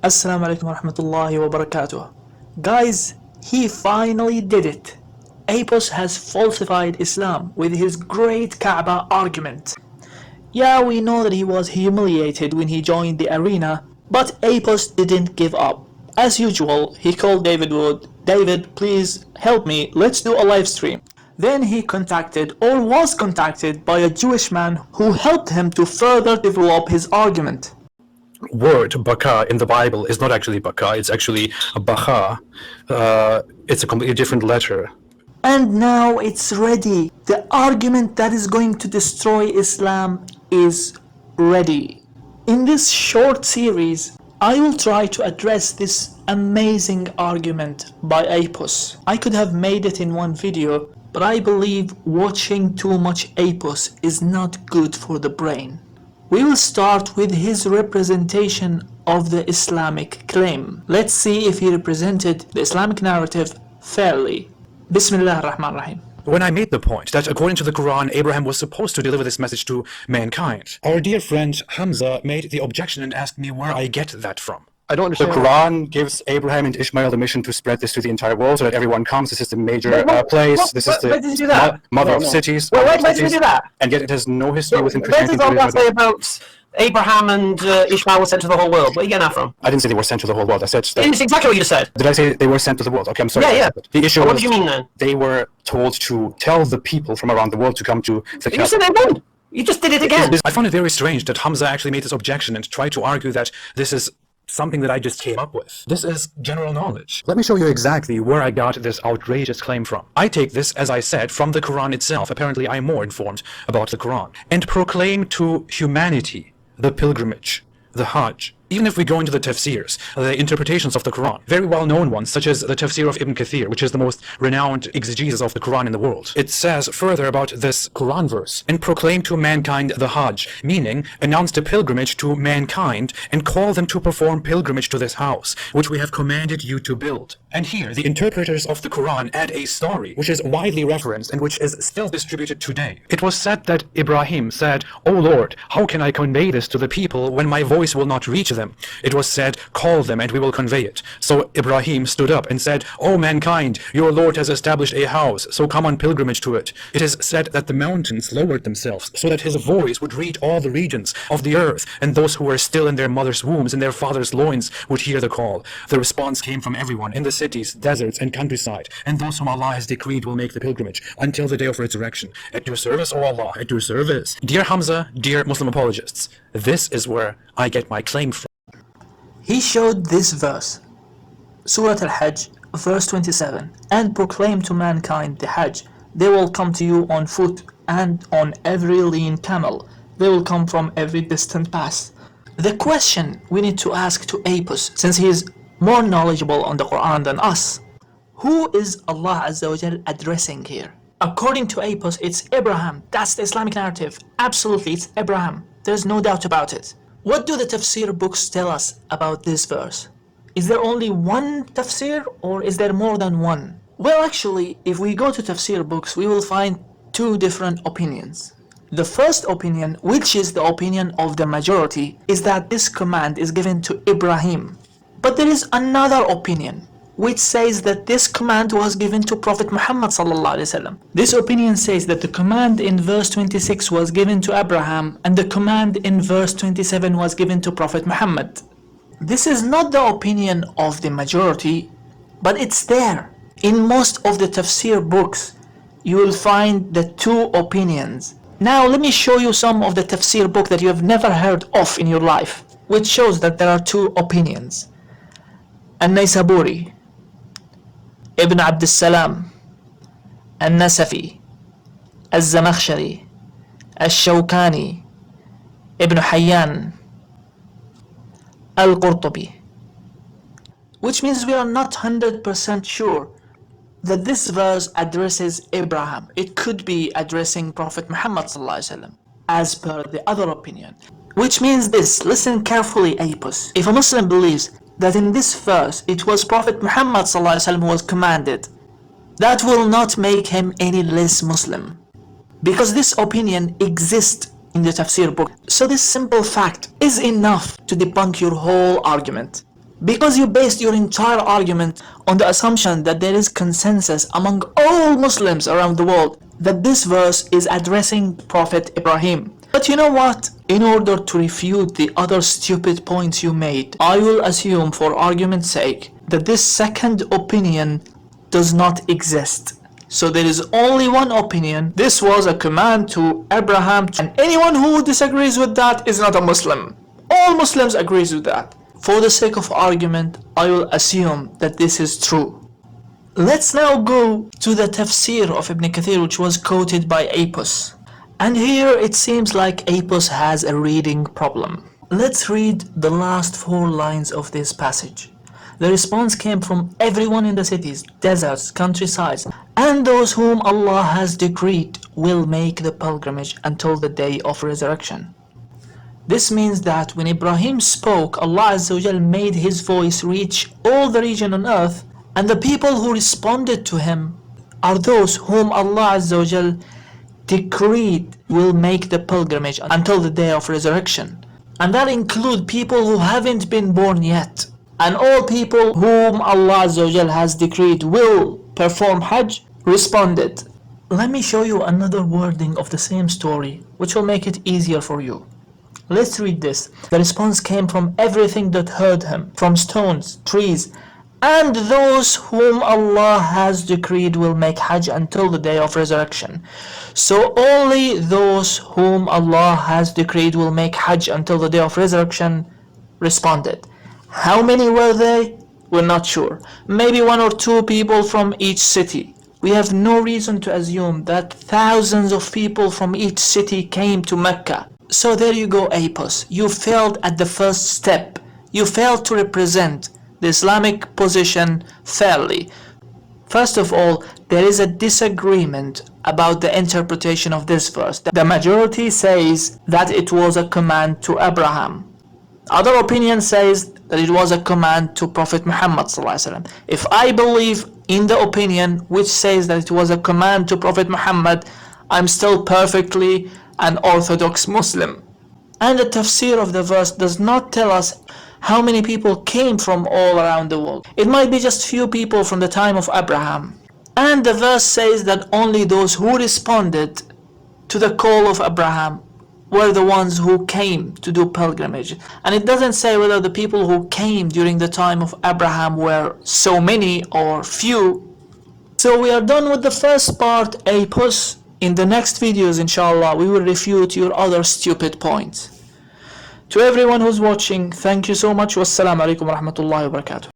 Assalamu alaikum wa rahmatullahi wa barakatuh. Guys, he finally did it. Apus has falsified Islam with his great Kaaba argument. Yeah, we know that he was humiliated when he joined the arena, but Apus didn't give up. As usual, he called David Wood. David, please help me, let's do a live stream. Then he contacted or was contacted by a Jewish man who helped him to further develop his argument. Word baka in the Bible is not actually baka, it's actually a baha. It's a completely different letter. And now it's ready. The argument that is going to destroy Islam is ready. In this short series, I will try to address this amazing argument by Apus. I could have made it in one video, but I believe watching too much Apus is not good for the brain. We will start with his representation of the Islamic claim. Let's see if he represented the Islamic narrative fairly. Bismillah ar-Rahman ar-Rahim. When I made the point that according to the Quran, Abraham was supposed to deliver this message to mankind, our dear friend Hamza made the objection and asked me where I get that from. I don't understand. The Quran gives Abraham and Ishmael the mission to spread this to the entire world so that everyone comes. This is the major place. This is the mother of cities. Well, where did you do that? And yet it has no history within Where Christianity. does all that say about Abraham and Ishmael were sent to the whole world? Where are you getting that from? I didn't say they were sent to the whole world. I said that. It's exactly what you just said. Did I say they were sent to the world? Okay, I'm sorry. Yeah. The issue What was do you mean then? they were told to tell the people from around the world to come to the You Kaaba. said they won't. You just did it again. I found it very strange that Hamza actually made this objection and tried to argue that this is something that I just came up with. This is general knowledge. Let me show you exactly where I got this outrageous claim from. I take this, as I said, from the Quran itself. Apparently I am more informed about the Quran. And proclaim to humanity the pilgrimage, the Hajj. Even if we go into the tafsirs, the interpretations of the Quran, very well-known ones, such as the tafsir of Ibn Kathir, which is the most renowned exegesis of the Quran in the world. It says further about this Quran verse, and proclaim to mankind the Hajj, meaning announce the pilgrimage to mankind and call them to perform pilgrimage to this house, which we have commanded you to build. And here, the interpreters of the Quran add a story, which is widely referenced and which is still distributed today. It was said that Ibrahim said, "O Lord, how can I convey this to the people when my voice will not reach them?" It was said, "Call them and we will convey it." So Ibrahim stood up and said, "O mankind, your Lord has established a house, so come on pilgrimage to it." It is said that the mountains lowered themselves so that his voice would reach all the regions of the earth, and those who were still in their mother's wombs, in their father's loins, would hear the call. The response came from everyone in the cities, deserts, and countryside, and those whom Allah has decreed will make the pilgrimage until the day of resurrection. At your service, O Allah, at your service. Dear Hamza, dear Muslim apologists, this is where I get my claim from. He showed this verse, Surah Al-Hajj, verse 27, and proclaim to mankind the Hajj. They will come to you on foot and on every lean camel. They will come from every distant pass. The question we need to ask to Apus, since he is more knowledgeable on the Quran than us, who is Allah Azza wa Jal addressing here? According to Apus, it's Abraham. That's the Islamic narrative. Absolutely, it's Abraham. There's no doubt about it. What do the tafsir books tell us about this verse? Is there only one tafsir or is there more than one? Well, actually, if we go to tafsir books, we will find two different opinions. The first opinion, which is the opinion of the majority, is that this command is given to Ibrahim. But there is another opinion, which says that this command was given to Prophet Muhammad sallallahu alaihi wasallam. This opinion says that the command in verse 26 was given to Abraham and the command in verse 27 was given to Prophet Muhammad. This is not the opinion of the majority, but it's there. In most of the tafsir books, you will find the two opinions. Now let me show you some of the tafsir book that you have never heard of in your life, which shows that there are two opinions. An-Naysaburi, Ibn Abd al-Salam, Al-Nasafi, Al-Zamakhshari, Al-Shawkani, Ibn Hayyan, Al-Qurtubi. Which means we are not 100% sure that this verse addresses Abraham. It could be addressing Prophet Muhammad sallallahu alaihi wasallam, as per the other opinion. Which means this, listen carefully Apus. If a Muslim believes that in this verse it was Prophet Muhammad ﷺ who was commanded, that will not make him any less Muslim, because this opinion exists in the tafsir book. So this simple fact is enough to debunk your whole argument. Because you based your entire argument on the assumption that there is consensus among all Muslims around the world that this verse is addressing Prophet Ibrahim. But you know what? In order to refute the other stupid points you made, I will assume for argument's sake that this second opinion does not exist. So there is only one opinion. This was a command to Abraham, and anyone who disagrees with that is not a Muslim. All Muslims agrees with that. For the sake of argument, I will assume that this is true. Let's now go to the tafsir of Ibn Kathir, which was quoted by Apus. And here it seems like Apus has a reading problem. Let's read the last 4 lines of this passage. The response came from everyone in the cities, deserts, countrysides, and those whom Allah has decreed will make the pilgrimage until the day of resurrection. This means that when Ibrahim spoke, Allah Azza wa Jal made his voice reach all the region on earth, and the people who responded to him are those whom Allah Azza wa Jal decreed will make the pilgrimage until the day of resurrection. And that includes people who haven't been born yet. And all people whom Allah Azza wa Jal has decreed will perform Hajj responded. Let me show you another wording of the same story, which will make it easier for you. Let's read this. The response came from everything that heard him, from stones, trees, and those whom Allah has decreed will make Hajj until the day of resurrection. So only those whom Allah has decreed will make Hajj until the day of resurrection responded. How many were they? We're not sure. Maybe 1 or 2 people from each city. We have no reason to assume that thousands of people from each city came to Mecca. So there you go, Apus. You failed at the first step. You failed to represent the Islamic position fairly. First of all, there is a disagreement about the interpretation of this verse. The majority says that it was a command to Abraham. Other opinion says that it was a command to Prophet Muhammad ﷺ. If I believe in the opinion which says that it was a command to Prophet Muhammad, I'm still perfectly an orthodox Muslim. And the tafsir of the verse does not tell us how many people came from all around the world. It might be just few people from the time of Abraham. And the verse says that only those who responded to the call of Abraham were the ones who came to do pilgrimage. And it doesn't say whether the people who came during the time of Abraham were so many or few. So we are done with the first part, Apus. In the next videos, inshallah, we will refute your other stupid points. To everyone who's watching, thank you so much. Wassalamu alaikum wa rahmatullahi wa barakatuh.